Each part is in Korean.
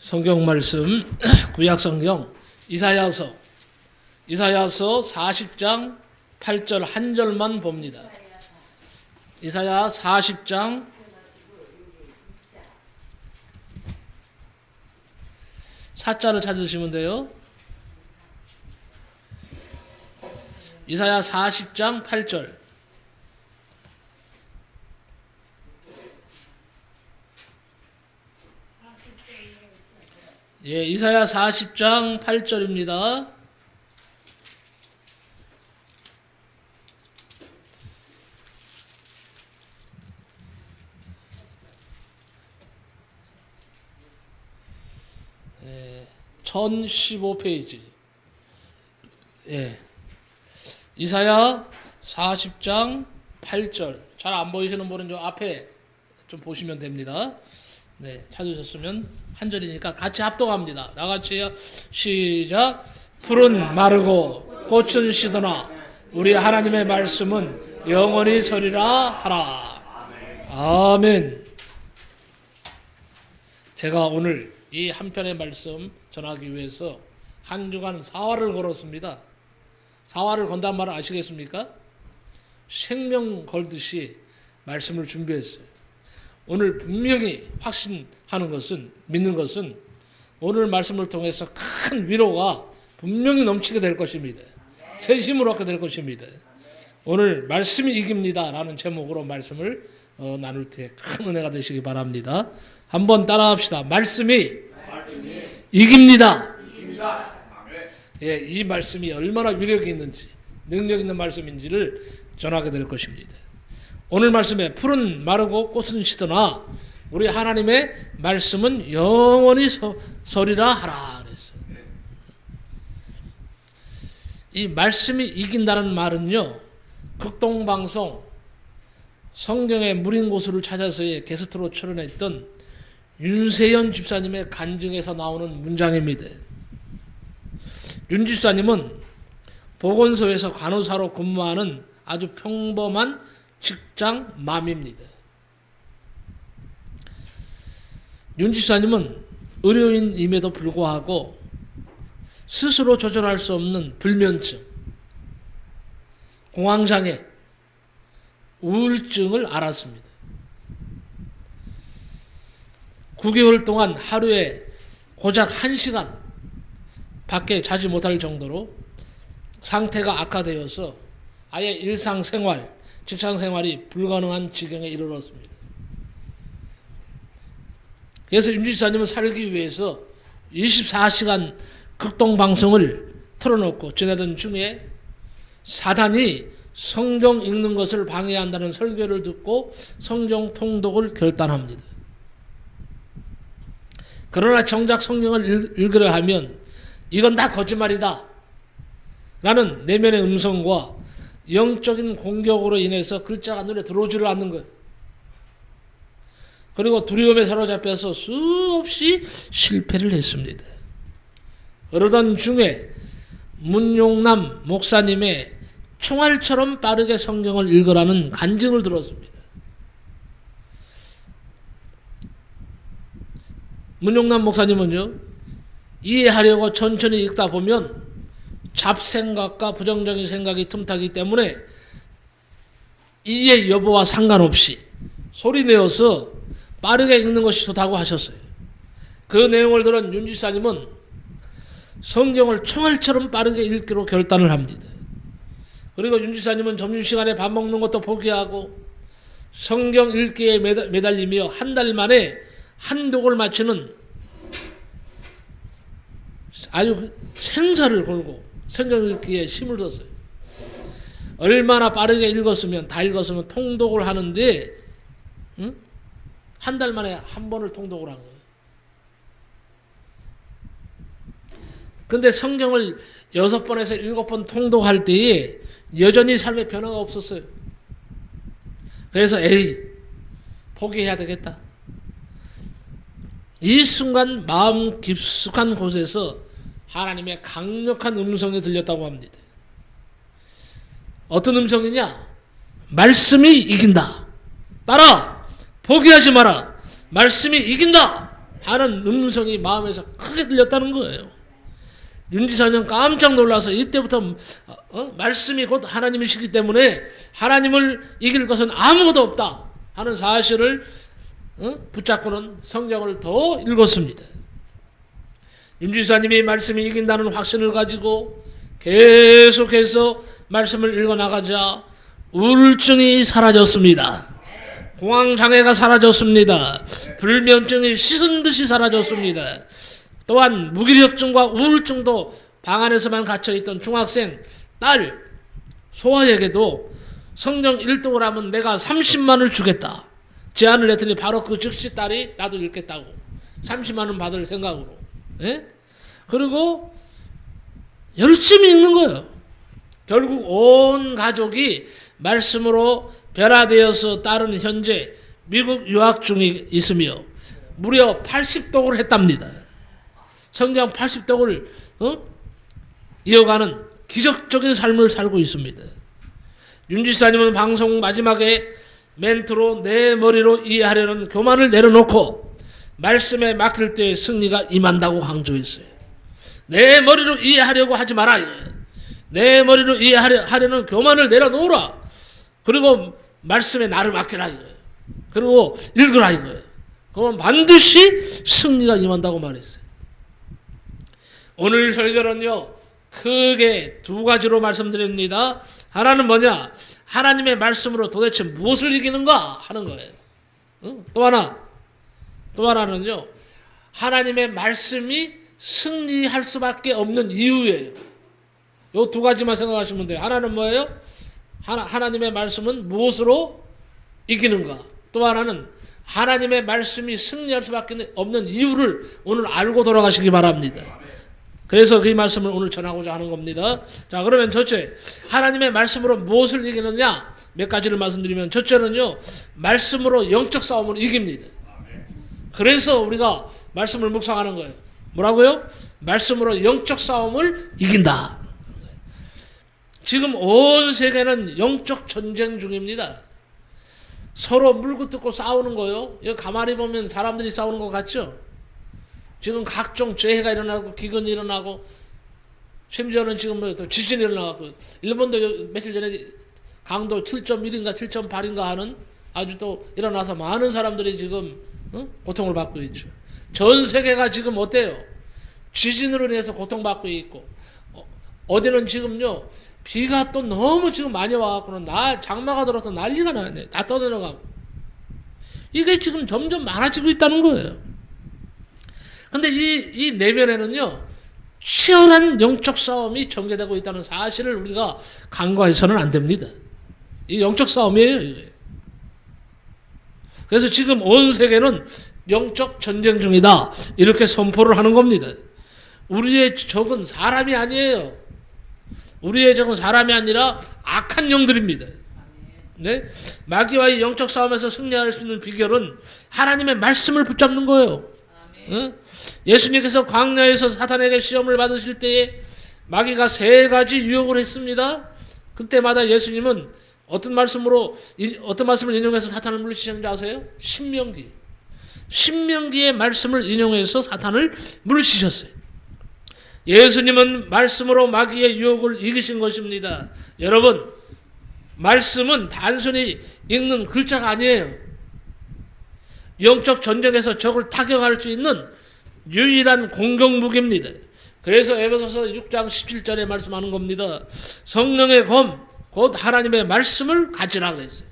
성경 말씀 구약 성경 이사야서 40장 8절 한 절만 봅니다. 이사야 40장 4자를 찾으시면 돼요. 이사야 40장 8절. 예, 이사야 40장 8절입니다. 예, 1015페이지. 예. 이사야 40장 8절. 잘 안 보이시는 분은 저 앞에 좀 보시면 됩니다. 네, 찾으셨으면 한 절이니까 같이 합동합니다. 나같이요. 시작. 푸른 마르고 꽃은 시드나 우리 하나님의 말씀은 영원히 서리라 하라. 아멘. 제가 오늘 이 한 편의 말씀 전하기 위해서 한 주간 사활을 걸었습니다. 사활을 건단 말을 아시겠습니까? 생명 걸듯이 말씀을 준비했어요. 오늘 분명히 확신하는 것은, 믿는 것은 오늘 말씀을 통해서 큰 위로가 분명히 넘치게 될 것입니다. 새 힘을 얻게 될 것입니다. 오늘 말씀이 이깁니다 라는 제목으로 말씀을 나눌 때 큰 은혜가 되시기 바랍니다. 한번 따라합시다. 말씀이 이깁니다. 예, 이 말씀이 얼마나 위력이 있는지, 능력 있는 말씀인지를 전하게 될 것입니다. 오늘 말씀에 푸른 마르고 꽃은 시드나 우리 하나님의 말씀은 영원히 서리라 하라 그랬어요. 이 말씀이 이긴다는 말은요, 극동방송 성경의 무린 고수를 찾아서의 게스트로 출연했던 윤세연 집사님의 간증에서 나오는 문장입니다. 윤 집사님은 보건소에서 간호사로 근무하는 아주 평범한 직장 맘입니다. 윤 집사님은 의료인임에도 불구하고 스스로 조절할 수 없는 불면증, 공황장애, 우울증을 앓았습니다. 9개월 동안 하루에 고작 1시간 밖에 자지 못할 정도로 상태가 악화되어서 아예 일상생활, 직장생활이 불가능한 지경에 이르렀습니다. 그래서 윤 집사님은 살기 위해서 24시간 극동방송을 틀어놓고 지내던 중에 사단이 성경 읽는 것을 방해한다는 설교를 듣고 성경 통독을 결단합니다. 그러나 정작 성경을 읽으려 하면 이건 다 거짓말이다 라는 내면의 음성과 영적인 공격으로 인해서 글자가 눈에 들어오지를 않는 거예요. 그리고 두려움에 사로잡혀서 수없이 실패를 했습니다. 그러던 중에 문용남 목사님의 총알처럼 빠르게 성경을 읽으라는 간증을 들었습니다. 문용남 목사님은요, 이해하려고 천천히 읽다 보면 잡생각과 부정적인 생각이 틈타기 때문에 이해 여부와 상관없이 소리내어서 빠르게 읽는 것이 좋다고 하셨어요. 그 내용을 들은 윤 집사님은 성경을 총알처럼 빠르게 읽기로 결단을 합니다. 그리고 윤 집사님은 점심시간에 밥 먹는 것도 포기하고 성경 읽기에 매달리며 한 달 만에 한 독을 마치는 아주 생사를 걸고 성경 읽기에 힘을 줬어요. 얼마나 빠르게 읽었으면, 다 읽었으면 통독을 하는데 한 달 만에 한 번을 통독을 한 거예요. 근데 성경을 6번에서 7번 통독할 때에 여전히 삶에 변화가 없었어요. 그래서 포기해야 되겠다. 이 순간 마음 깊숙한 곳에서 하나님의 강력한 음성이 들렸다고 합니다. 어떤 음성이냐? 말씀이 이긴다. 따라 포기하지 마라. 말씀이 이긴다. 하는 음성이 마음에서 크게 들렸다는 거예요. 윤지사는 깜짝 놀라서 이때부터 말씀이 곧 하나님이시기 때문에 하나님을 이길 것은 아무것도 없다 하는 사실을 붙잡고는 성경을 더 읽었습니다. 윤지사님이 말씀이 이긴다는 확신을 가지고 계속해서 말씀을 읽어나가자 우울증이 사라졌습니다. 공황장애가 사라졌습니다. 불면증이 씻은 듯이 사라졌습니다. 또한 무기력증과 우울증도 방 안에서만 갇혀있던 중학생 딸 소아에게도 성경 1등을 하면 내가 30만을 주겠다 제안을 했더니 바로 그 즉시 딸이 나도 읽겠다고 30만원 받을 생각으로 그리고 열심히 읽는 거예요. 결국 온 가족이 말씀으로 변화되어서 딸은 현재 미국 유학 중에 있으며 무려 80독을 했답니다. 성경 80독을 이어가는 기적적인 삶을 살고 있습니다. 윤지사님은 방송 마지막에 멘트로 내 머리로 이해하려는 교만을 내려놓고 말씀에 맡길 때 승리가 임한다고 강조했어요. 내 머리로 이해하려고 하지 마라. 내 머리로 이해하려는 교만을 내려놓으라. 그리고 말씀에 나를 맡기라 이거예요. 그리고 읽으라 이거예요. 그러면 반드시 승리가 임한다고 말했어요. 오늘 설교는요 크게 두 가지로 말씀드립니다. 하나는 뭐냐? 하나님의 말씀으로 도대체 무엇을 이기는가 하는 거예요. 또 하나는요 하나님의 말씀이 승리할 수밖에 없는 이유예요. 이 두 가지만 생각하시면 돼요. 하나는 뭐예요? 하나님의 말씀은 무엇으로 이기는가? 또 하나는 하나님의 말씀이 승리할 수밖에 없는 이유를 오늘 알고 돌아가시기 바랍니다. 그래서 그 말씀을 오늘 전하고자 하는 겁니다. 자, 그러면 첫째, 하나님의 말씀으로 무엇을 이기느냐? 몇 가지를 말씀드리면 첫째는요, 말씀으로 영적 싸움을 이깁니다. 그래서 우리가 말씀을 묵상하는 거예요. 뭐라고요? 말씀으로 영적 싸움을 이긴다. 지금 온 세계는 영적 전쟁 중입니다. 서로 물고 뜯고 싸우는 거요. 여기 가만히 보면 사람들이 싸우는 것 같죠? 지금 각종 재해가 일어나고 기근이 일어나고 심지어는 지금 또 지진이 일어나고 일본도 며칠 전에 강도 7.1인가 7.8인가 하는 아주 또 일어나서 많은 사람들이 지금 고통을 받고 있죠. 전 세계가 지금 어때요? 지진으로 인해서 고통받고 있고 어디는 지금요 비가 또 너무 지금 많이 와갖고는 장마가 들어서 난리가 나네. 다 떠내려가고 이게 지금 점점 많아지고 있다는 거예요. 근데 이 내면에는요 치열한 영적 싸움이 전개되고 있다는 사실을 우리가 간과해서는 안 됩니다. 이 영적 싸움이에요 이게. 그래서 지금 온 세계는 영적 전쟁 중이다 이렇게 선포를 하는 겁니다. 우리의 적은 사람이 아니에요. 우리의 적은 사람이 아니라 악한 영들입니다. 네? 마귀와의 영적 싸움에서 승리할 수 있는 비결은 하나님의 말씀을 붙잡는 거예요. 예수님께서 광야에서 사탄에게 시험을 받으실 때에 마귀가 3가지 유혹을 했습니다. 그때마다 예수님은 어떤 말씀을 인용해서 사탄을 물리치셨는지 아세요? 신명기의 말씀을 인용해서 사탄을 물리치셨어요. 예수님은 말씀으로 마귀의 유혹을 이기신 것입니다. 여러분, 말씀은 단순히 읽는 글자가 아니에요. 영적 전쟁에서 적을 타격할 수 있는 유일한 공격무기입니다. 그래서 에베소서 6장 17절에 말씀하는 겁니다. 성령의 검, 곧 하나님의 말씀을 가지라 그랬어요.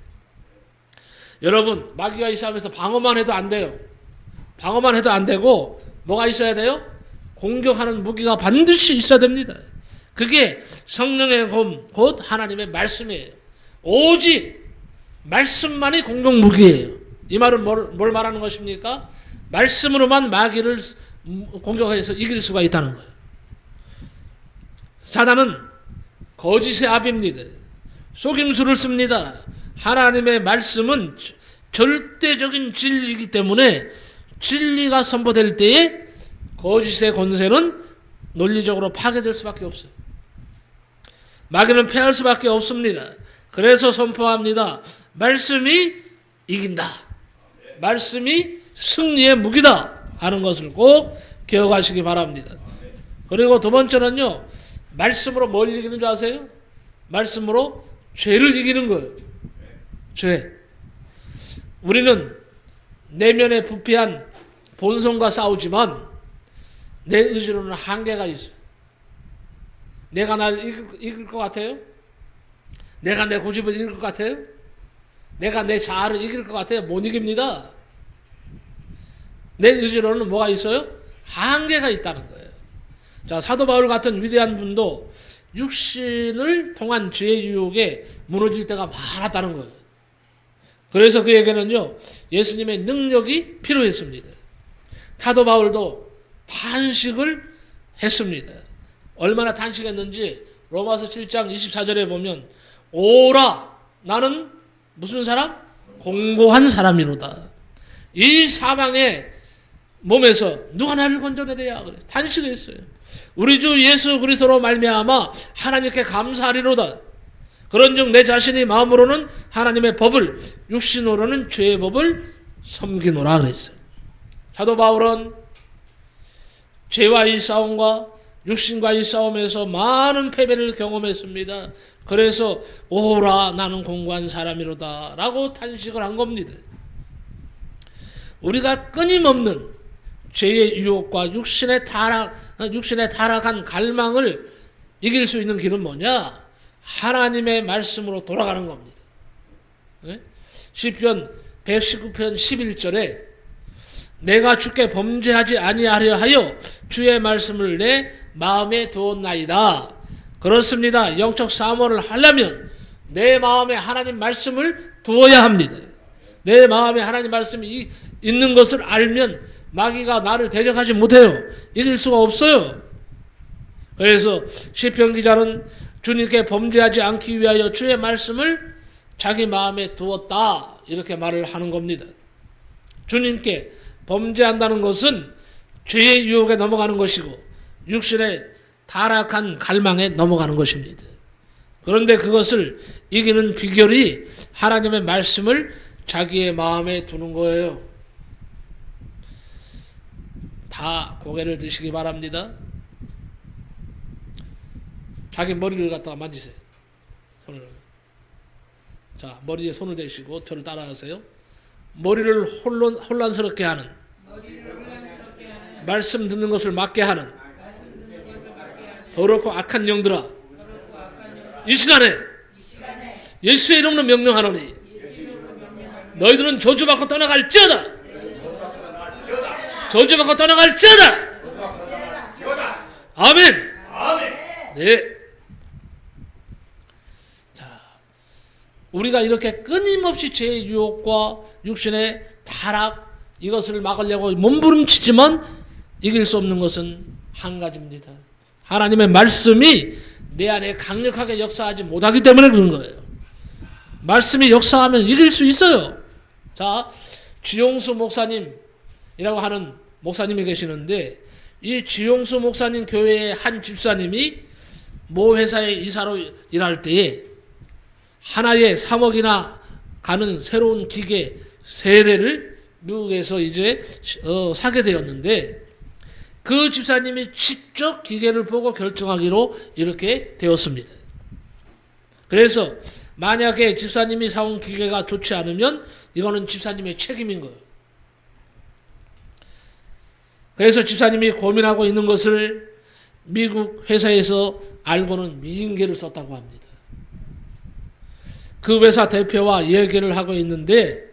여러분, 마귀가 이 싸움에서 방어만 해도 안 돼요. 방어만 해도 안 되고 뭐가 있어야 돼요? 공격하는 무기가 반드시 있어야 됩니다. 그게 성령의 검, 곧 하나님의 말씀이에요. 오직 말씀만이 공격무기예요. 이 말은 뭘 말하는 것입니까? 말씀으로만 마귀를 공격해서 이길 수가 있다는 거예요. 사단은 거짓의 압입니다. 속임수를 씁니다. 하나님의 말씀은 절대적인 진리이기 때문에 진리가 선포될 때에 거짓의 권세는 논리적으로 파괴될 수밖에 없어요. 마귀는 패할 수밖에 없습니다. 그래서 선포합니다. 말씀이 이긴다. 말씀이 승리의 무기다. 하는 것을 꼭 기억하시기 바랍니다. 그리고 두 번째는요, 말씀으로 뭘 이기는 줄 아세요? 말씀으로 죄를 이기는 거예요. 죄. 우리는 내면에 부패한 본성과 싸우지만 내 의지로는 한계가 있어요. 내가 날 이길 것 같아요? 내가 내 고집을 이길 것 같아요? 내가 내 자아를 이길 것 같아요? 못 이깁니다. 내 의지로는 뭐가 있어요? 한계가 있다는 거예요. 자, 사도 바울 같은 위대한 분도 육신을 통한 죄의 유혹에 무너질 때가 많았다는 거예요. 그래서 그에게는요, 예수님의 능력이 필요했습니다. 사도 바울도 단식을 했습니다. 얼마나 단식했는지 로마서 7장 24절에 보면 오라 나는 무슨 사람? 공고한 사람이로다. 이 사망의 몸에서 누가 나를 건져내랴. 그래서 단식했어요. 우리 주 예수 그리스도로 말미암아 하나님께 감사하리로다. 그런즉 내 자신이 마음으로는 하나님의 법을, 육신으로는 죄의 법을 섬기노라 그랬어요. 사도 바울은 죄와의 싸움과 육신과의 싸움에서 많은 패배를 경험했습니다. 그래서 오라 나는 공고한 사람이로다 라고 탄식을 한 겁니다. 우리가 끊임없는 죄의 유혹과 육신의 타락한 갈망을 이길 수 있는 길은 뭐냐? 하나님의 말씀으로 돌아가는 겁니다. 네? 시편 119편 11절에 내가 주께 범죄하지 아니하려 하여 주의 말씀을 내 마음에 두었나이다. 그렇습니다. 영적 사모를 하려면 내 마음에 하나님 말씀을 두어야 합니다. 내 마음에 하나님 말씀이 있는 것을 알면 마귀가 나를 대적하지 못해요. 이길 수가 없어요. 그래서 시편 기자는 주님께 범죄하지 않기 위하여 주의 말씀을 자기 마음에 두었다 이렇게 말을 하는 겁니다. 주님께 범죄한다는 것은 죄의 유혹에 넘어가는 것이고 육신의 타락한 갈망에 넘어가는 것입니다. 그런데 그것을 이기는 비결이 하나님의 말씀을 자기의 마음에 두는 거예요. 다 고개를 드시기 바랍니다. 자기 머리를 갖다가 만지세요. 손을. 자, 머리에 손을 대시고 저를 따라하세요. 머리를 혼란스럽게 하는, 말씀 듣는 것을 막게 하는 더럽고 악한 영들아, 이 시간에 예수의 이름으로 명령하노니 너희들은 저주받고 떠나갈지어다. 저주받고 떠나갈지어다. 아멘. 네. 자, 우리가 이렇게 끊임없이 죄의 유혹과 육신의 타락 이것을 막으려고 몸부림치지만 이길 수 없는 것은 한 가지입니다. 하나님의 말씀이 내 안에 강력하게 역사하지 못하기 때문에 그런 거예요. 말씀이 역사하면 이길 수 있어요. 자, 지용수 목사님이라고 하는 목사님이 계시는데 이 지용수 목사님 교회의 한 집사님이 모 회사에 이사로 일할 때에 하나에 3억이나 가는 새로운 기계 3대를 미국에서 이제 사게 되었는데 그 집사님이 직접 기계를 보고 결정하기로 이렇게 되었습니다. 그래서 만약에 집사님이 사온 기계가 좋지 않으면 이거는 집사님의 책임인 거예요. 그래서 집사님이 고민하고 있는 것을 미국 회사에서 알고는 미인계를 썼다고 합니다. 그 회사 대표와 얘기를 하고 있는데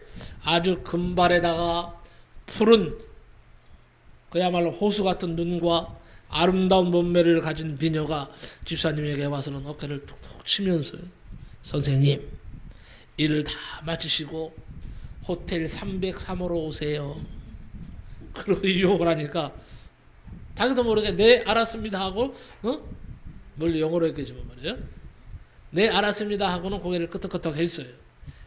아주 금발에다가 푸른 그야말로 호수 같은 눈과 아름다운 몸매를 가진 비녀가 집사님에게 와서는 어깨를 툭툭 치면서 선생님 일을 다 마치시고 호텔 303호로 오세요. 그리고 유혹을 하니까 자기도 모르게 네 알았습니다 하고 멀리 영어로 했겠지만 말이에요. 네 알았습니다 하고는 고개를 끄덕끄덕 했어요.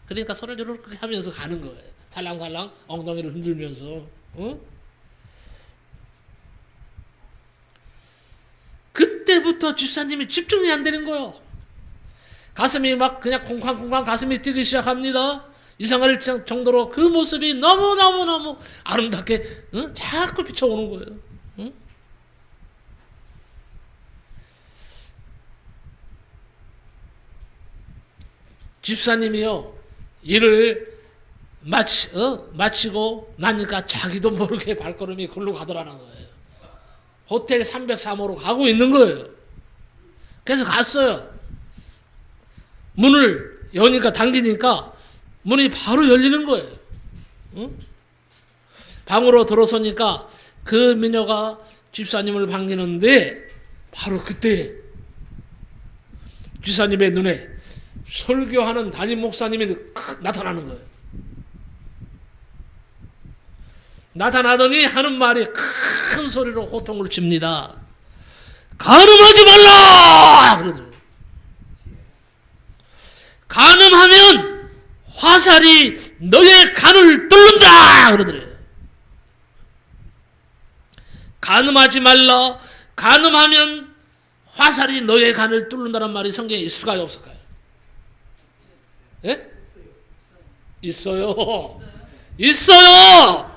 그러니까 손을 이렇게 하면서 가는 거예요. 살랑살랑 엉덩이를 흔들면서 그때부터 집사님이 집중이 안 되는 거예요. 가슴이 막 그냥 콩쾅콩쾅 가슴이 뛰기 시작합니다. 이상할 정도로 그 모습이 너무너무너무 아름답게 자꾸 비춰오는 거예요. 응? 집사님이요, 일을 마치고 나니까 자기도 모르게 발걸음이 글로 가더라는 거예요. 호텔 303호로 가고 있는 거예요. 그래서 갔어요. 문을 여니까 당기니까 문이 바로 열리는 거예요. 응? 방으로 들어서니까 그 미녀가 집사님을 반기는데 바로 그때 집사님의 눈에 설교하는 담임 목사님이 나타나는 거예요. 나타나더니 하는 말이 큰 소리로 호통을 칩니다. 간음하지 말라! 그러더래요. 간음하면 화살이 너의 간을 뚫는다! 그러더래요. 간음하지 말라. 간음하면 화살이 너의 간을 뚫는다는 말이 성경에 있을까요, 없을까요? 예? 있어요. 있어요.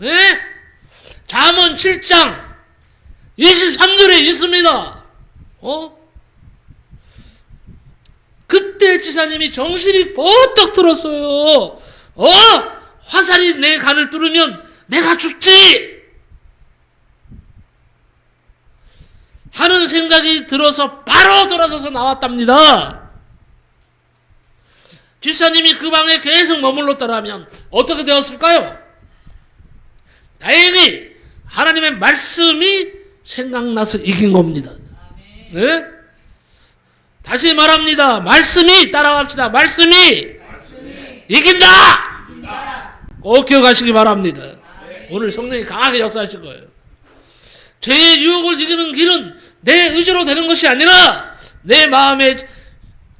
예? 잠언 7장 23절에 있습니다. 그때 지사님이 정신이 번뜩 들었어요. 화살이 내 간을 뚫으면 내가 죽지 하는 생각이 들어서 바로 돌아서서 나왔답니다. 집사님이 그 방에 계속 머물렀더라면 어떻게 되었을까요? 다행히 하나님의 말씀이 생각나서 이긴 겁니다. 네? 다시 말합니다. 말씀이, 따라갑시다. 말씀이 이긴다! 꼭 기억하시기 바랍니다. 오늘 성령이 강하게 역사하실 거예요. 죄의 유혹을 이기는 길은 내 의지로 되는 것이 아니라 내 마음의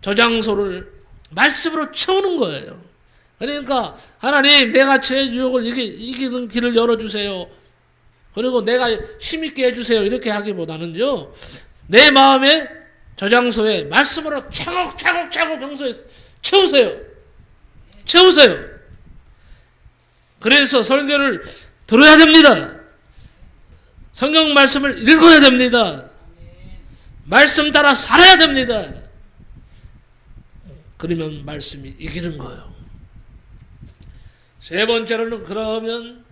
저장소를 말씀으로 채우는 거예요. 그러니까 하나님, 내가 죄의 유혹을 이기는 길을 열어주세요. 그리고 내가 힘있게 해주세요. 이렇게 하기보다는요, 내 마음의 저장소에 말씀으로 차곡차곡 평소에 채우세요. 채우세요. 그래서 설교를 들어야 됩니다. 성경 말씀을 읽어야 됩니다. 말씀 따라 살아야 됩니다. 그러면 말씀이 이기는 거예요. 세 번째로는 그러면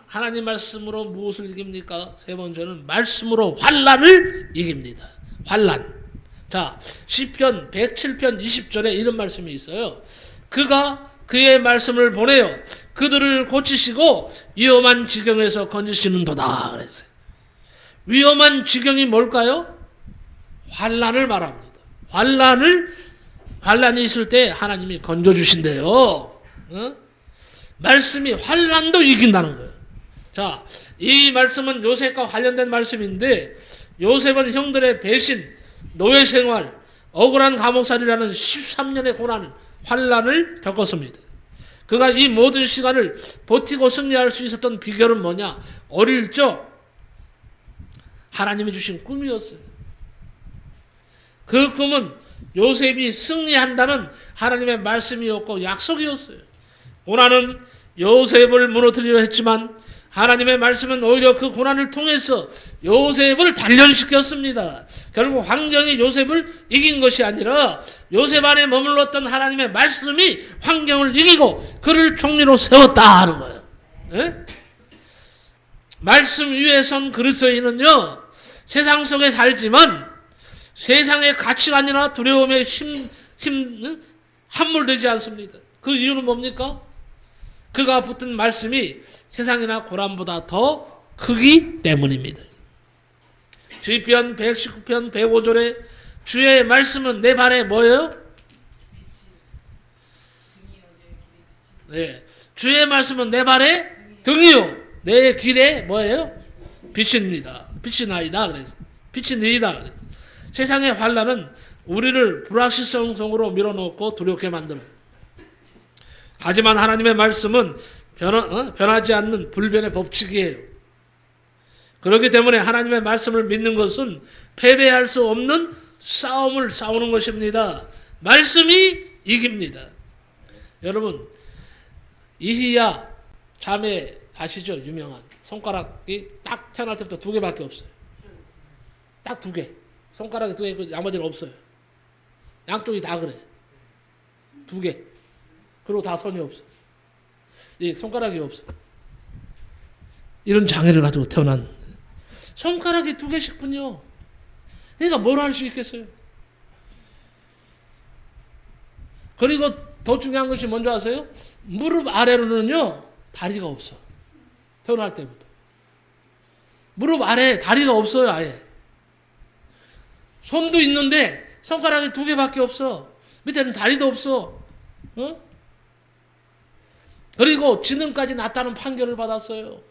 하나님 말씀으로 무엇을 이깁니까? 세 번째는 말씀으로 환난을 이깁니다. 환난. 자, 시편 107편 20절에 이런 말씀이 있어요. 그가 그의 말씀을 보내어 그들을 고치시고 위험한 지경에서 건지시는도다 그랬어요. 위험한 지경이 뭘까요? 환난을 말합니다. 환난이 있을 때 하나님이 건져주신대요. 말씀이 환난도 이긴다는 거예요. 자, 이 말씀은 요셉과 관련된 말씀인데, 요셉은 형들의 배신, 노예 생활, 억울한 감옥살이라는 13년의 고난, 환난을 겪었습니다. 그가 이 모든 시간을 버티고 승리할 수 있었던 비결은 뭐냐? 어릴 적 하나님이 주신 꿈이었어요. 그 꿈은 요셉이 승리한다는 하나님의 말씀이었고 약속이었어요. 고난은 요셉을 무너뜨리려 했지만 하나님의 말씀은 오히려 그 고난을 통해서 요셉을 단련시켰습니다. 결국 환경이 요셉을 이긴 것이 아니라 요셉 안에 머물렀던 하나님의 말씀이 환경을 이기고 그를 총리로 세웠다 하는 거예요. 네? 말씀 위에 선 그리스도인은요, 세상 속에 살지만 세상의 가치관이나 두려움에 함몰되지 않습니다. 그 이유는 뭡니까? 그가 붙은 말씀이 세상이나 고난보다 더 크기 때문입니다. 시편 119편 105절에 주의 말씀은 내 발에 뭐예요? 네, 주의 말씀은 내 발에 등이요 내 길에 뭐예요? 빛입니다. 빛이 나이다 그래서 빛이 너희다 그래서. 세상의 환난은 우리를 불확실성 속으로 밀어넣고 두렵게 만듭니다. 하지만 하나님의 말씀은 변하지 않는 불변의 법칙이에요. 그렇기 때문에 하나님의 말씀을 믿는 것은 패배할 수 없는 싸움을 싸우는 것입니다. 말씀이 이깁니다. 여러분 이희야 자매 아시죠? 유명한 손가락이 딱 태어날 때부터 2개밖에 없어요. 딱 2개. 손가락이 2개 있고 나머지는 없어요. 양쪽이 다 그래. 2개. 그리고 다 손이 없어. 이 손가락이 없어. 이런 장애를 가지고 태어난 손가락이 2개씩군요. 그러니까 뭘 할 수 있겠어요? 그리고 더 중요한 것이 뭔지 아세요? 무릎 아래로는요 다리가 없어. 태어날 때부터 무릎 아래에 다리가 없어요. 아예 손도 있는데 손가락이 2개밖에 없어. 밑에는 다리도 없어. 어? 그리고 지능까지 낮다는 판결을 받았어요.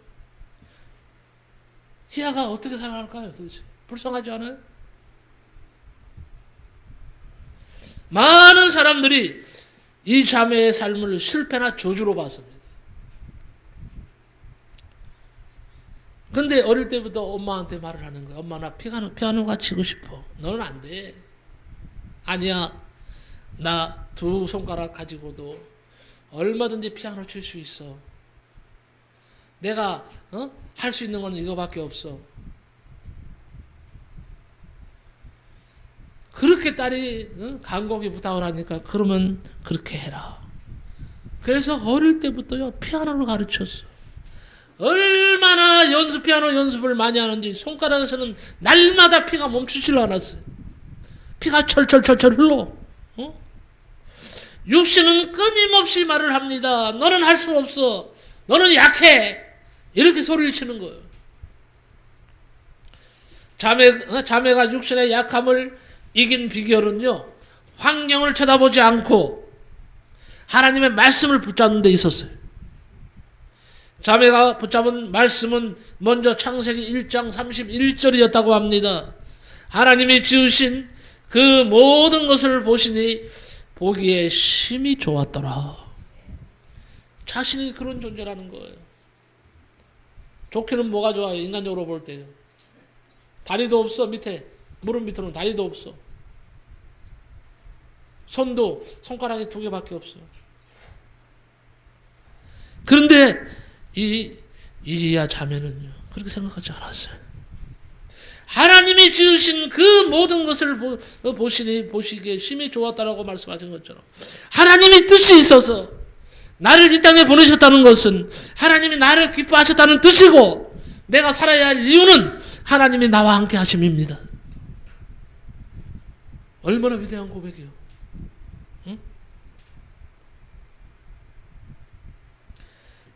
희야가 어떻게 살아갈까요? 도대체 불쌍하지 않아요? 많은 사람들이 이 자매의 삶을 실패나 저주로 봤습니다. 근데 어릴 때부터 엄마한테 말을 하는 거야. 엄마 나 피아노가 치고 싶어. 너는 안 돼. 아니야. 나 2 손가락 가지고도 얼마든지 피아노 칠 수 있어. 내가 할 수 있는 건 이거밖에 없어. 그렇게 딸이 간곡히 부탁을 하니까 그러면 그렇게 해라. 그래서 어릴 때부터요 피아노를 가르쳤어. 얼마나 피아노 연습을 많이 하는지 손가락에서는 날마다 피가 멈추질 않았어요. 피가 철철철철 흘러. 육신은 끊임없이 말을 합니다. 너는 할 수 없어. 너는 약해. 이렇게 소리를 치는 거예요. 자매가 육신의 약함을 이긴 비결은요, 환경을 쳐다보지 않고 하나님의 말씀을 붙잡는 데 있었어요. 자매가 붙잡은 말씀은 먼저 창세기 1장 31절이었다고 합니다. 하나님이 지으신 그 모든 것을 보시니 보기에 심히 좋았더라. 자신이 그런 존재라는 거예요. 좋기는 뭐가 좋아요? 인간적으로 볼 때요. 다리도 없어. 밑에 무릎 밑으로는 다리도 없어. 손도 손가락이 2개밖에 없어. 그런데 이리야 자매는요 그렇게 생각하지 않았어요. 하나님이 지으신 그 모든 것을 보시기에 심히 좋았다라고 말씀하신 것처럼 하나님이 뜻이 있어서 나를 이 땅에 보내셨다는 것은 하나님이 나를 기뻐하셨다는 뜻이고, 내가 살아야 할 이유는 하나님이 나와 함께 하심입니다. 얼마나 위대한 고백이요. 응?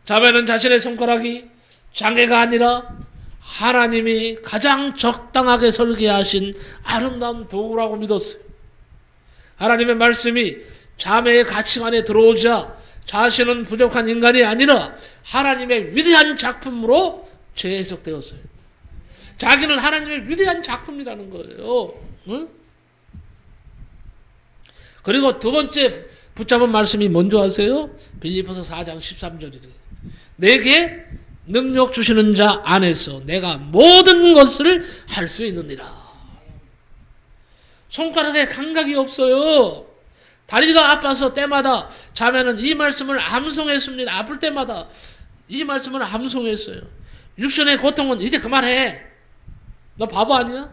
자매는 자신의 손가락이 장애가 아니라 하나님이 가장 적당하게 설계하신 아름다운 도구라고 믿었어요. 하나님의 말씀이 자매의 가치관에 들어오자 자신은 부족한 인간이 아니라 하나님의 위대한 작품으로 재해석되었어요. 자기는 하나님의 위대한 작품이라는 거예요. 응? 그리고 2번째 붙잡은 말씀이 뭔지 아세요? 빌립보서 4장 13절이래요. 내게 능력 주시는 자 안에서 내가 모든 것을 할 수 있느니라. 손가락에 감각이 없어요. 다리가 아파서 때마다 자매는 이 말씀을 암송했습니다. 아플 때마다 이 말씀을 암송했어요. 육신의 고통은 이제 그만해. 너 바보 아니야?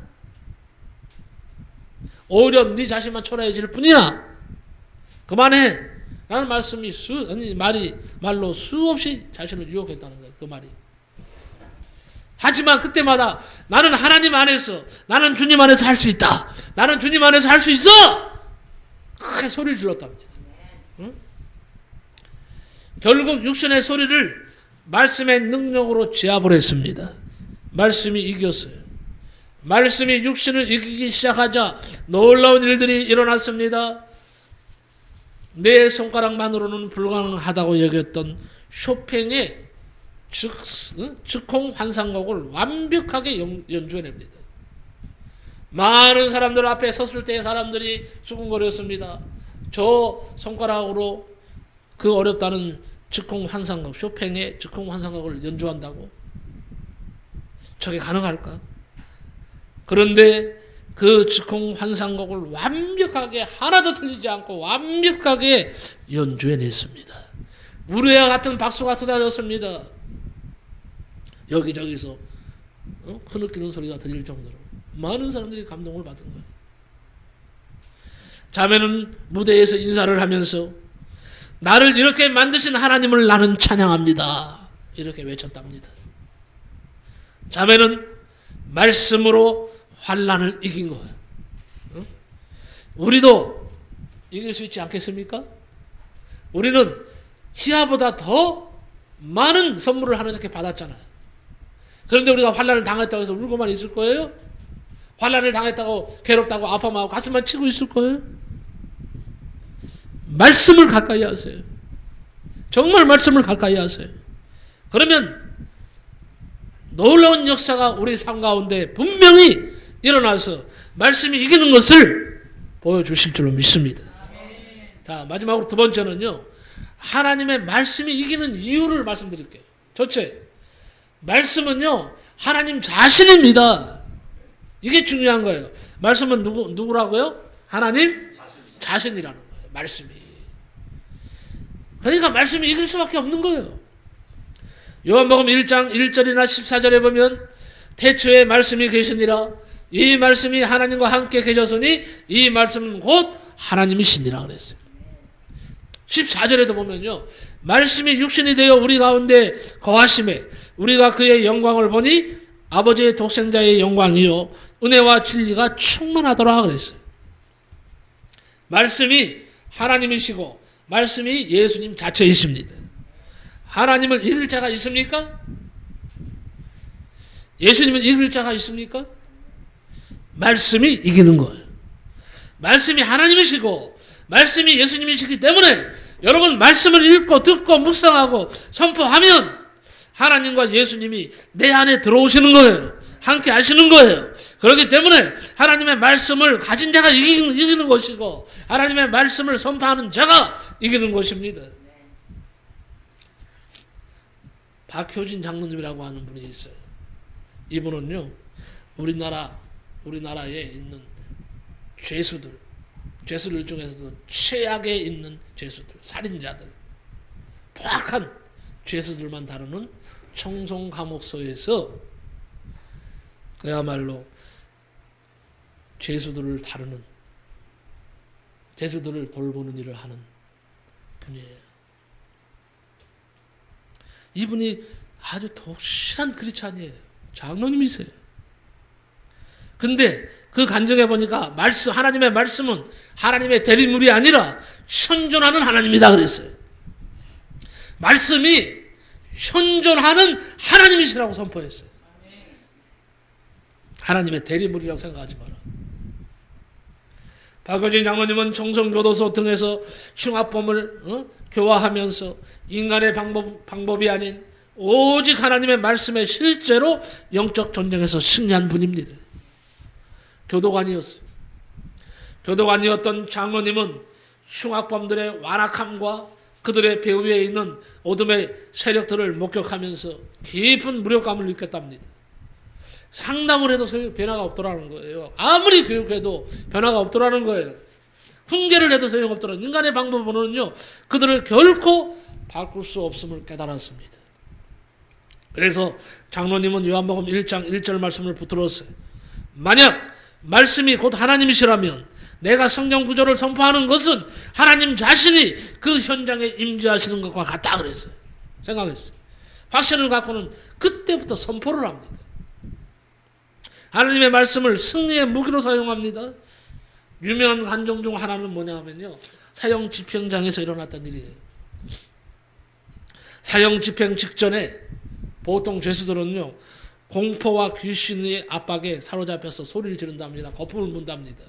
오히려 네 자신만 초라해질 뿐이야. 그만해. 라는 말씀이 말로 수없이 자신을 유혹했다는 거예요. 그 말이. 하지만 그때마다 나는 하나님 안에서, 나는 주님 안에서 할 수 있다. 나는 주님 안에서 할 수 있어! 크게 소리를 질렀답니다. 응? 결국 육신의 소리를 말씀의 능력으로 제압을 했습니다. 말씀이 이겼어요. 말씀이 육신을 이기기 시작하자 놀라운 일들이 일어났습니다. 내 손가락만으로는 불가능하다고 여겼던 쇼팽의 즉콩 환상곡을 완벽하게 연주해냅니다. 많은 사람들 앞에 섰을 때 사람들이 수군거렸습니다. 저 손가락으로 그 어렵다는 즉콩 환상곡, 쇼팽의 즉콩 환상곡을 연주한다고? 저게 가능할까? 그런데 그 즉흥 환상곡을 완벽하게 하나도 틀리지 않고 완벽하게 연주해냈습니다. 우리와 같은 박수가 쏟아졌습니다. 여기저기서 흐느끼는 소리가 들릴 정도로 많은 사람들이 감동을 받은 거예요. 자매는 무대에서 인사를 하면서 나를 이렇게 만드신 하나님을 나는 찬양합니다. 이렇게 외쳤답니다. 자매는 말씀으로 환난을 이긴 거예요. 우리도 이길 수 있지 않겠습니까? 우리는 희야보다 더 많은 선물을 하나님께 받았잖아요. 그런데 우리가 환난을 당했다고 해서 울고만 있을 거예요? 환난을 당했다고 괴롭다고 아파하고 가슴만 치고 있을 거예요? 말씀을 가까이 하세요. 정말 말씀을 가까이 하세요. 그러면 놀라운 역사가 우리 삶 가운데 분명히 일어나서 말씀이 이기는 것을 보여주실 줄로 믿습니다. 자, 마지막으로 두 번째는요, 하나님의 말씀이 이기는 이유를 말씀드릴게요. 첫째, 말씀은요 하나님 자신입니다. 이게 중요한 거예요. 말씀은 누구라고요? 하나님 자신이라는 거예요. 말씀이. 그러니까 말씀이 이길 수밖에 없는 거예요. 요한복음 1장 1절이나 14절에 보면 태초에 말씀이 계시니라. 이 말씀이 하나님과 함께 계셨으니 이 말씀은 곧 하나님이시니라 그랬어요. 14절에도 보면요, 말씀이 육신이 되어 우리 가운데 거하심에 우리가 그의 영광을 보니 아버지의 독생자의 영광이요 은혜와 진리가 충만하더라 그랬어요. 말씀이 하나님이시고 말씀이 예수님 자체이십니다. 하나님을 이길 자가 있습니까? 예수님을 이길 자가 있습니까? 말씀이 이기는 거예요. 말씀이 하나님이시고 말씀이 예수님이시기 때문에 여러분 말씀을 읽고 듣고 묵상하고 선포하면 하나님과 예수님이 내 안에 들어오시는 거예요. 함께 하시는 거예요. 그렇기 때문에 하나님의 말씀을 가진 자가 이기는 것이고 하나님의 말씀을 선포하는 자가 이기는 것입니다. 박효진 장로님이라고 하는 분이 있어요. 이분은요, 우리나라에 있는 죄수들 중에서도 최악에 있는 죄수들, 살인자들, 포악한 죄수들만 다루는 청송감옥소에서 그야말로 죄수들을 다루는, 죄수들을 돌보는 일을 하는 분이에요. 이분이 아주 독실한 크리스찬이에요. 장로님이세요. 근데 그 간증해 보니까 하나님의 말씀은 하나님의 대리물이 아니라 현존하는 하나님이다 그랬어요. 말씀이 현존하는 하나님이시라고 선포했어요. 하나님의 대리물이라고 생각하지 마라. 박효진 장로님은 청송교도소 등에서 흉악범을 교화하면서 인간의 방법이 아닌 오직 하나님의 말씀에 실제로 영적 전쟁에서 승리한 분입니다. 교도관이었어요. 교도관이었던 장로님은 흉악범들의 완악함과 그들의 배후에 있는 어둠의 세력들을 목격하면서 깊은 무력감을 느꼈답니다. 상담을 해도 변화가 없더라는 거예요. 아무리 교육해도 변화가 없더라는 거예요. 훈계를 해도 소용없더라는, 인간의 방법으로는요 그들을 결코 바꿀 수 없음을 깨달았습니다. 그래서 장로님은 요한복음 1장 1절 말씀을 붙들었어요. 만약 말씀이 곧 하나님이시라면 내가 성경 구절을 선포하는 것은 하나님 자신이 그 현장에 임재하시는 것과 같다 그랬어요. 생각했어요. 확신을 갖고는 그때부터 선포를 합니다. 하나님의 말씀을 승리의 무기로 사용합니다. 유명한 간증 중 하나는 뭐냐면요, 사형 집행장에서 일어났던 일이에요. 사형 집행 직전에 보통 죄수들은요 공포와 귀신의 압박에 사로잡혀서 소리를 지른답니다. 거품을 문답니다.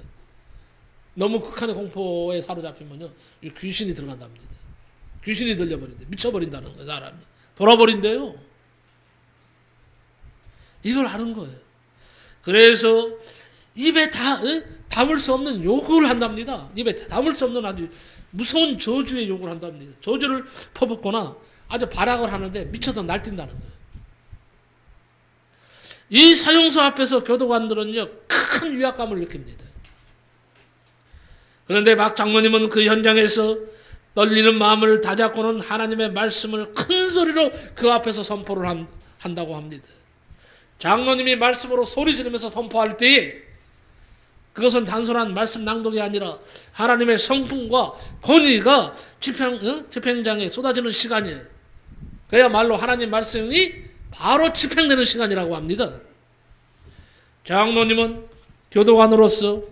너무 극한의 공포에 사로잡히면요 귀신이 들어간답니다. 귀신이 들려버린대. 미쳐버린다는 거예요. 사람이 돌아버린대요. 이걸 아는 거예요. 그래서 입에 담을 수 없는 욕을 한답니다. 입에 담을 수 없는 아주 무서운 저주의 욕을 한답니다. 저주를 퍼붓거나 아주 발악을 하는데 미쳐서 날뛴다는 거예요. 이 사형소 앞에서 교도관들은요 큰 위압감을 느낍니다. 그런데 막 장로님은 그 현장에서 떨리는 마음을 다잡고는 하나님의 말씀을 큰 소리로 그 앞에서 선포를 한다고 합니다. 장로님이 말씀으로 소리 지르면서 선포할 때 그것은 단순한 말씀 낭독이 아니라 하나님의 성품과 권위가 집행장에 쏟아지는 시간이에요. 그야말로 하나님 말씀이 바로 집행되는 시간이라고 합니다. 장로님은 교도관으로서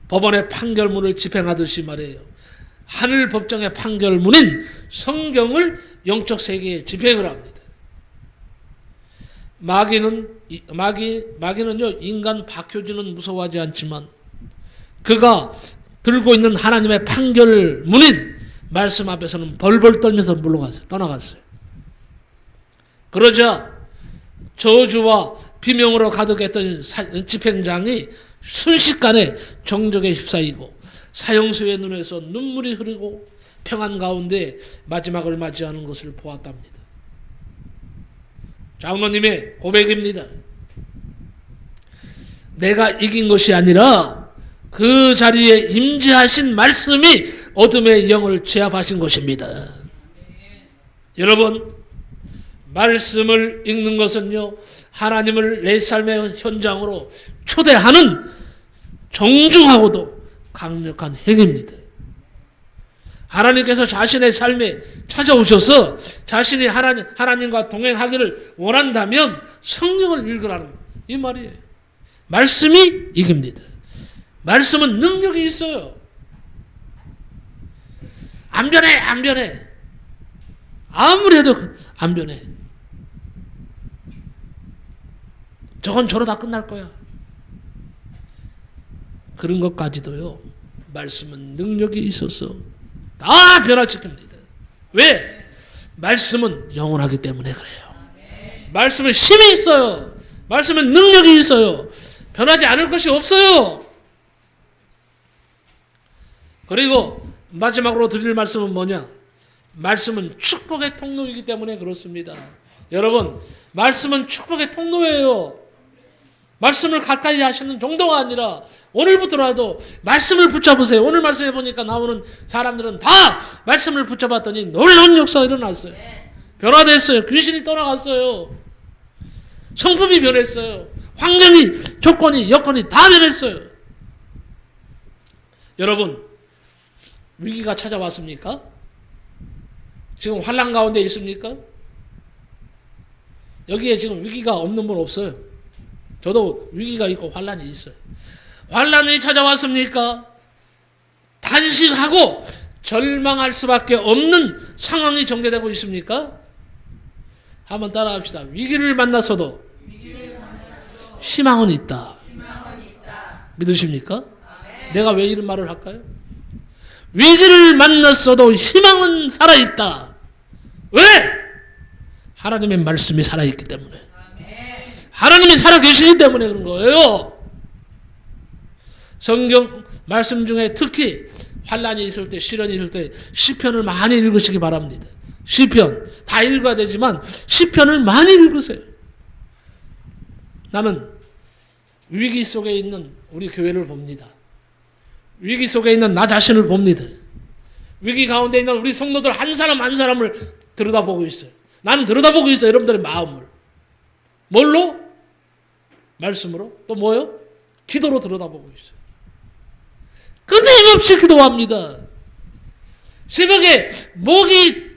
법원의 판결문을 집행하듯이 말이에요. 하늘 법정의 판결문인 성경을 영적 세계에 집행을 합니다. 마귀는요, 인간 박효진은 무서워하지 않지만 그가 들고 있는 하나님의 판결문인 말씀 앞에서는 벌벌 떨면서 떠나갔어요. 그러자 저주와 비명으로 가득했던 집행장이 순식간에 정적에 휩싸이고 사형수의 눈에서 눈물이 흐르고 평안 가운데 마지막을 맞이하는 것을 보았답니다. 장로님의 고백입니다. 내가 이긴 것이 아니라 그 자리에 임재하신 말씀이 어둠의 영을 제압하신 것입니다. 여러분, 말씀을 읽는 것은요, 하나님을 내 삶의 현장으로 초대하는 정중하고도 강력한 행위입니다. 하나님께서 자신의 삶에 찾아오셔서 자신이 하나님과 동행하기를 원한다면 성경을 읽으라는 이 말이에요. 말씀이 이깁니다. 말씀은 능력이 있어요. 안 변해. 아무리 해도 안 변해. 저건 저러다 끝날 거야. 그런 것까지도요, 말씀은 능력이 있어서 다 변화시킵니다. 왜? 말씀은 영원하기 때문에 그래요. 말씀은 힘이 있어요. 말씀은 능력이 있어요. 변하지 않을 것이 없어요. 그리고 마지막으로 드릴 말씀은 뭐냐? 말씀은 축복의 통로이기 때문에 그렇습니다. 여러분, 말씀은 축복의 통로예요. 말씀을 가까이 하시는 정도가 아니라 오늘부터라도 말씀을 붙잡으세요. 오늘 말씀해 보니까 나오는 사람들은 다 말씀을 붙잡았더니 놀라운 역사가 일어났어요. 변화됐어요. 귀신이 떠나갔어요. 성품이 변했어요. 환경이, 조건이, 여건이 다 변했어요. 여러분, 위기가 찾아왔습니까? 지금 환난 가운데 있습니까? 여기에 지금 위기가 없는 분 없어요. 저도 위기가 있고 환난이 있어요. 환난이 찾아왔습니까? 단식하고 절망할 수밖에 없는 상황이 전개되고 있습니까? 한번 따라합시다. 위기를 만났어도 희망은 있다. 믿으십니까? 내가 왜 이런 말을 할까요? 위기를 만났어도 희망은 살아있다. 왜? 하나님의 말씀이 살아있기 때문에. 하나님이 살아계시기 때문에 그런 거예요. 성경 말씀 중에 특히 환난이 있을 때, 시련이 있을 때 시편을 많이 읽으시기 바랍니다. 시편 다 읽어야 되지만 시편을 많이 읽으세요. 나는 위기 속에 있는 우리 교회를 봅니다. 위기 속에 있는 나 자신을 봅니다. 위기 가운데 있는 우리 성도들 한 사람 한 사람을 들여다보고 있어요. 나는 들여다보고 있어요. 여러분들의 마음을. 뭘로? 말씀으로. 또 뭐요? 기도로 들여다보고 있어요. 끊임없이 기도합니다. 새벽에 목이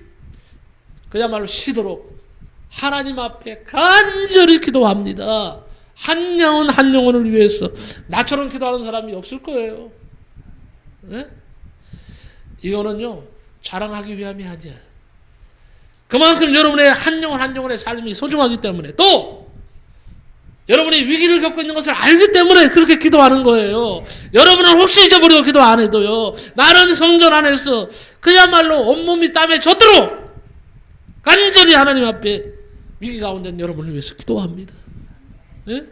그야말로 쉬도록 하나님 앞에 간절히 기도합니다. 한 영혼 한 영혼을 위해서. 나처럼 기도하는 사람이 없을 거예요. 네? 이거는요, 자랑하기 위함이 아니야. 그만큼 여러분의 한 영혼 한 영혼의 삶이 소중하기 때문에, 또 여러분이 위기를 겪고 있는 것을 알기 때문에 그렇게 기도하는 거예요. 여러분은 혹시 잊어버리고 기도 안 해도요, 나는 성전 안에서 그야말로 온몸이 땀에 젖도록 간절히 하나님 앞에 위기 가운데 있는 여러분을 위해서 기도합니다. 네?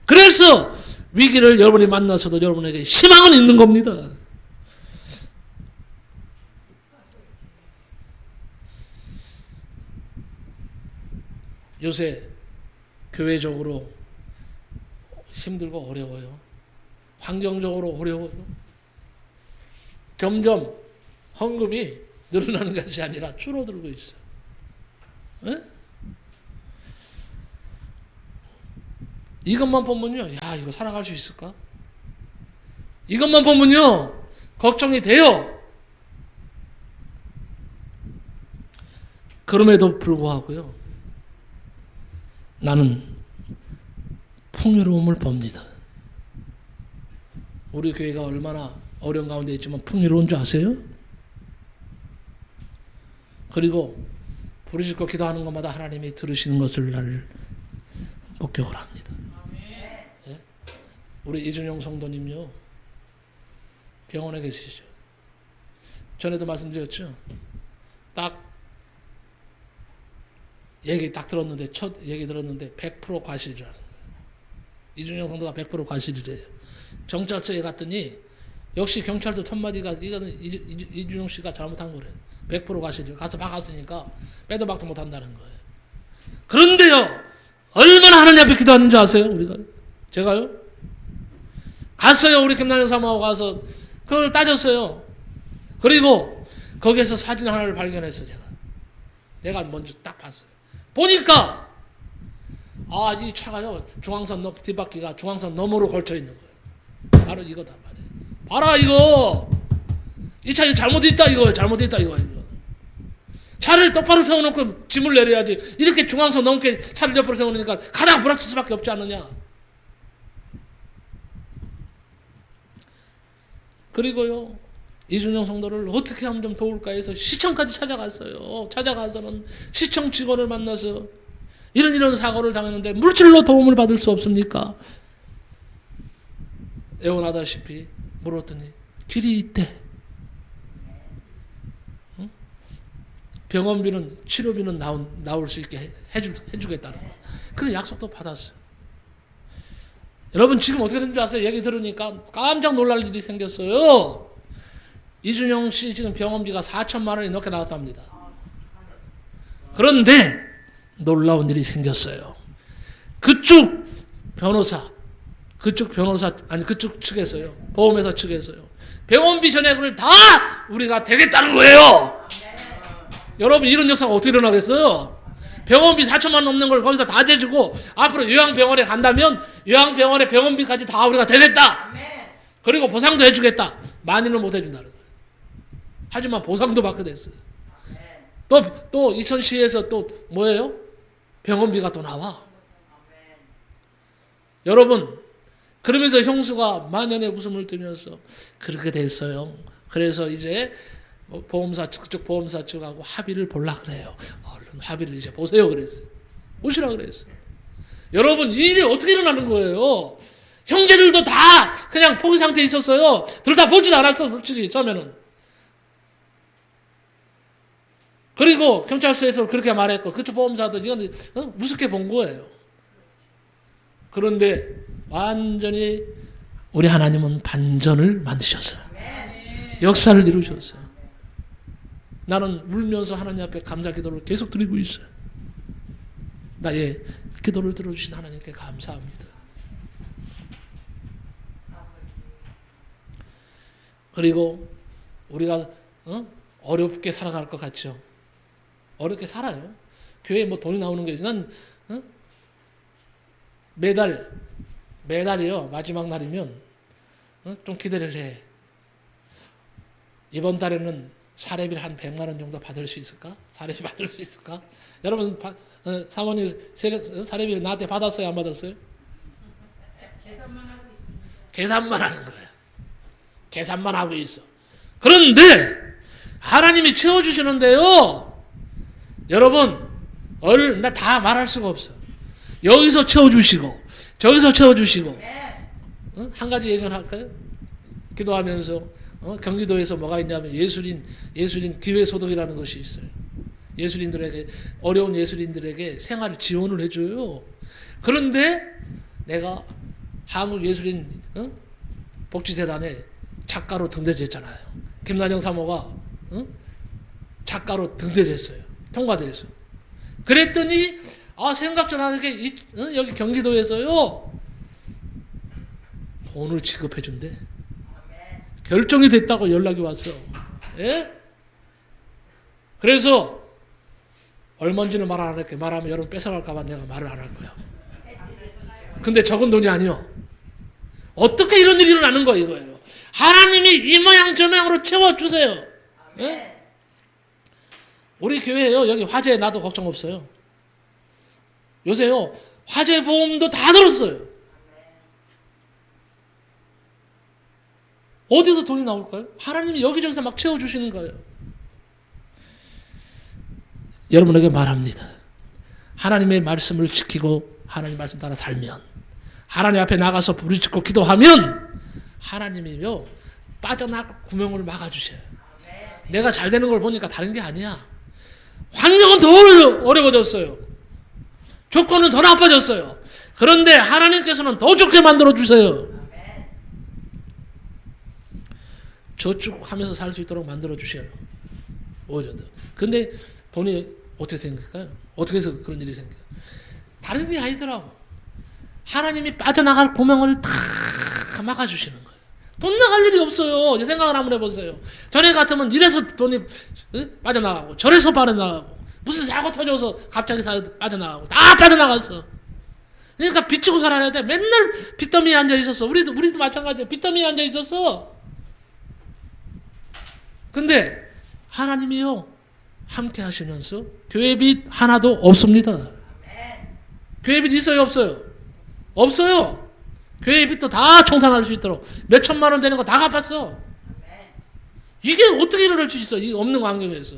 그래서 위기를 여러분이 만나서도 여러분에게 희망은 있는 겁니다. 요새 교회적으로 힘들고 어려워요. 환경적으로 어려워요. 점점 헌금이 늘어나는 것이 아니라 줄어들고 있어요. 에? 이것만 보면요, 야, 이거 살아갈 수 있을까? 이것만 보면요, 걱정이 돼요. 그럼에도 불구하고요, 나는 풍요로움을 봅니다. 우리 교회가 얼마나 어려운 가운데 있지만 풍요로운 줄 아세요? 그리고 부르짖고 기도하는 것마다 하나님이 들으시는 것을 나를 목격을 합니다. 예? 우리 이준영 성도님요, 병원에 계시죠. 전에도 말씀드렸죠. 딱 얘기 딱 들었는데, 첫 얘기 들었는데 100% 과실이라는 거예요. 이준영 성도가 100% 과실이래요. 경찰서에 갔더니 역시 경찰도 첫마디가 이거는 이준영 씨가 잘못한 거래. 100% 과실이요. 가서 박았으니까 빼도 박도 못한다는 거예요. 그런데요, 얼마나 하나님 앞에 기도하는 줄 아세요? 우리가 제가요 갔어요. 우리 김남영 사모하고 가서 그걸 따졌어요. 그리고 거기에서 사진 하나를 발견했어. 내가 먼저 딱 봤어요. 보니까 이 차가요, 중앙선 뒷바퀴가 중앙선 너머로 걸쳐 있는 거예요. 바로 이거다 말이에요. 봐라 이거, 이 차 잘못했다 이거, 잘못했다 이거. 차를 똑바로 세워놓고 짐을 내려야지. 이렇게 중앙선 넘게 차를 옆으로 세우니까 가다가 부딪힐 수밖에 없지 않느냐. 그리고요, 이준영 성도를 어떻게 하면 좀 도울까 해서 시청까지 찾아갔어요. 찾아가서는 시청 직원을 만나서 이런 사고를 당했는데 물질로 도움을 받을 수 없습니까? 애원하다시피 물었더니 길이 있대. 응? 병원비는, 치료비는 나올 수 있게 해주겠다는 거야. 그런 약속도 받았어요. 여러분 지금 어떻게 되는지 아세요? 얘기 들으니까 깜짝 놀랄 일이 생겼어요. 이준영 씨 지금 병원비가 4천만 원이 넘게 나왔답니다. 그런데 놀라운 일이 생겼어요. 그쪽 측에서요, 보험회사 측에서요, 병원비 전액을 다 우리가 대겠다는 거예요. 여러분 이런 역사가 어떻게 일어나겠어요? 병원비 4천만 원 넘는 걸 거기서 다 대주고 앞으로 요양병원에 간다면 요양병원의 병원비까지 다 우리가 대겠다. 그리고 보상도 해주겠다. 많이는 못 해준다는 거예요. 하지만 보상도 받게 됐어요. 또 이천시에서 또 뭐예요? 병원비가 또 나와. 여러분 그러면서 형수가 만연의 웃음을 띠면서 그렇게 됐어요. 그래서 이제 그쪽 보험사 측하고 합의를 보려 그래요. 얼른 합의를 이제 보세요 그랬어요. 보시라 그랬어요. 여러분 이 일이 어떻게 일어나는 거예요? 형제들도 다 그냥 포기 상태에 있었어요. 둘 다 보지도 않았어 솔직히 처음에는. 그리고 경찰서에서 그렇게 말했고 그쪽 보험사도 이건 무섭게 본 거예요. 그런데 완전히 우리 하나님은 반전을 만드셨어요. 역사를 이루셨어요. 나는 울면서 하나님 앞에 감사 기도를 계속 드리고 있어요. 나의 기도를 들어주신 하나님께 감사합니다. 그리고 우리가 어렵게 살아갈 것 같죠. 어렵게 살아요. 교회에 뭐 돈이 나오는 게 난 매달이요 마지막 날이면 좀 기대를 해. 이번 달에는 사례비를 한 100만 원 정도 받을 수 있을까? 사례비 받을 수 있을까? 여러분 사모님 사례비 나한테 받았어요? 안 받았어요? 계산만 하고 있습니다. 계산만 하는 거예요. 계산만 하고 있어. 그런데 하나님이 채워주시는데요. 여러분 나 다 말할 수가 없어. 여기서 채워주시고 저기서 채워주시고. 한 가지 얘기를 할까요? 기도하면서 경기도에서 뭐가 있냐면 예술인 기회소득이라는 것이 있어요. 예술인들에게 어려운 예술인들에게 생활 지원을 해줘요. 그런데 내가 한국예술인 복지재단에 작가로 등재됐잖아요. 김난영 사모가 작가로 등재됐어요. 통과됐어요. 그랬더니 생각지 않게 여기 경기도에서요 돈을 지급해 준대. 결정이 됐다고 연락이 왔어. 예? 그래서 얼마인지는 말 안 할게. 말하면 여러분 뺏어갈까봐 내가 말을 안 할 거야. 근데 적은 돈이 아니요. 어떻게 이런 일이 일어나는 거예요, 이거예요. 하나님이 이 모양 저 모양으로 채워주세요. 예? 우리 교회요, 여기 화재 나도 걱정 없어요. 요새요, 화재 보험도 다 들었어요. 어디서 돈이 나올까요? 하나님이 여기저기서 막 채워주시는 거예요. 여러분에게 말합니다. 하나님의 말씀을 지키고 하나님 말씀 따라 살면, 하나님 앞에 나가서 부르짖고 기도하면 하나님이요 빠져나갈 구멍을 막아주셔요. 내가 잘 되는 걸 보니까 다른 게 아니야. 환경은 더 어려워졌어요. 조건은 더 나빠졌어요. 그런데 하나님께서는 더 좋게 만들어주세요. 저축하면서 살 수 있도록 만들어주셔요. 오히려 더. 근데 돈이 어떻게 생길까요? 어떻게 해서 그런 일이 생겨요? 다른 게 아니더라고. 하나님이 빠져나갈 구멍을 다 막아주시는 거예요. 돈 나갈 일이 없어요. 생각을 한번 해보세요. 전에 같으면 이래서 돈이 빠져나가고 저래서 빠져나가고 무슨 사고 터져서 갑자기 다 빠져나가고 다 빠져나갔어. 그러니까 빚지고 살아야 돼. 맨날 빚더미에 앉아 있었어. 우리도 마찬가지야. 빚더미에 앉아 있었어. 근데 하나님이요 함께 하시면서 교회 빚 하나도 없습니다. 교회 빚 있어요, 없어요? 없어요. 교회 빚도 다 청산할 수 있도록 몇 천만 원 되는 거 다 갚았어. 이게 어떻게 일어날 수 있어? 이 없는 환경에서.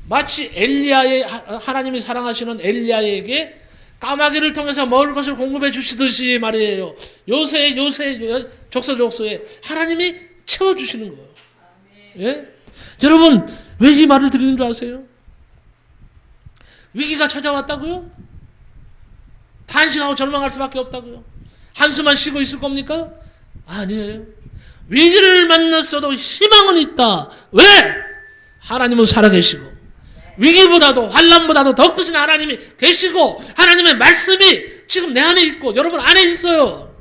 마치 엘리야의 하나님이 사랑하시는 엘리야에게 까마귀를 통해서 먹을 것을 공급해 주시듯이 말이에요. 요새 족소에 하나님이 채워주시는 거예요. 예? 여러분 왜 이 말을 드리는 줄 아세요? 위기가 찾아왔다고요? 탄식하고 절망할 수밖에 없다고요? 한숨만 쉬고 있을 겁니까? 아니에요. 위기를 만났어도 희망은 있다. 왜? 하나님은 살아계시고 위기보다도 환난보다도 더 크신 하나님이 계시고 하나님의 말씀이 지금 내 안에 있고 여러분 안에 있어요.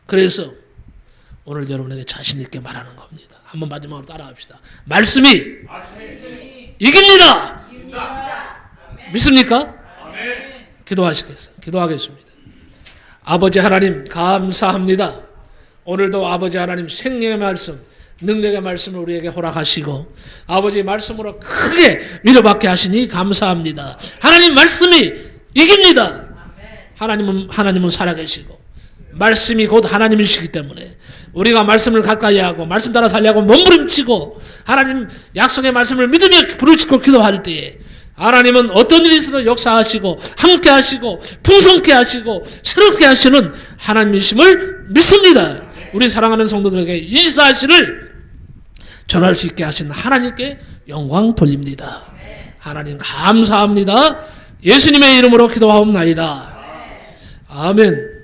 그래서 오늘 여러분에게 자신 있게 말하는 겁니다. 한번 마지막으로 따라합시다. 말씀이 이깁니다. 믿습니까? 기도하겠습니다. 아버지 하나님 감사합니다. 오늘도 아버지 하나님 생명의 말씀, 능력의 말씀을 우리에게 허락하시고 아버지의 말씀으로 크게 위로받게 하시니 감사합니다. 하나님 말씀이 이깁니다. 하나님은 살아계시고 말씀이 곧 하나님이시기 때문에 우리가 말씀을 가까이 하고 말씀 따라 살려고 몸부림치고 하나님 약속의 말씀을 믿으며 부르짖고 기도할 때에 하나님은 어떤 일이 있어도 역사하시고 함께 하시고 풍성케 하시고 새롭게 하시는 하나님이심을 믿습니다. 우리 사랑하는 성도들에게 이 사실을 전할 수 있게 하신 하나님께 영광 돌립니다. 하나님 감사합니다. 예수님의 이름으로 기도하옵나이다. 아멘.